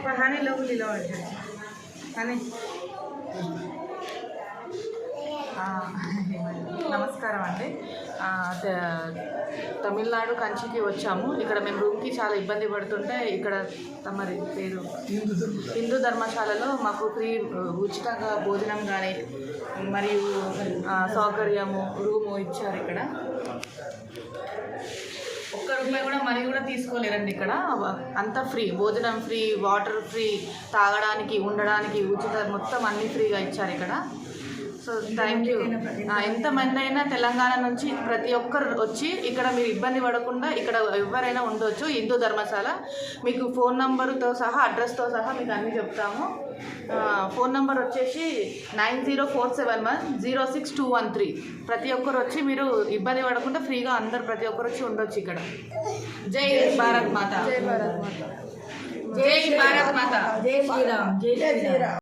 पढ़ाने लोग लीला నమస్కారం అండి. తమిళనాడు కంచికి వచ్చాము. ఇక్కడ మేము రూమ్కి చాలా ఇబ్బంది పడుతుంటే ఇక్కడ తమరి పేరు హిందూ ధర్మశాలలో మాకు ఉచితంగా భోజనం కానీ మరియు సౌకర్యము రూము ఇచ్చారు. ఇక్కడ ఒక్క రూపాయి కూడా మనీ కూడా తీసుకోలేరండి. ఇక్కడ అంతా ఫ్రీ, భోజనం ఫ్రీ, వాటర్ ఫ్రీ, తాగడానికి ఉండడానికి ఉచిత మొత్తం అన్నీ ఫ్రీగా ఇచ్చారు ఇక్కడ. So thank you. ఎంతమంది అయినా తెలంగాణ నుంచి ప్రతి ఒక్కరు వచ్చి ఇక్కడ మీరు ఇబ్బంది పడకుండా ఇక్కడ ఎవరైనా ఉండొచ్చు. హిందూ ధర్మశాల మీకు ఫోన్ నంబరుతో సహా అడ్రస్తో సహా మీకు అన్నీ చెప్తాము. ఫోన్ నెంబర్ వచ్చేసి 9047106213. ప్రతి ఒక్కరు వచ్చి మీరు ఇబ్బంది పడకుండా ఫ్రీగా అందరు ప్రతి ఒక్కరు వచ్చి ఉండొచ్చు ఇక్కడ. జై భారత్ మాత, జై భారత్ మాత, జై భారత్ మాత, జై శ్రీరామ్, జై శ్రీరామ్.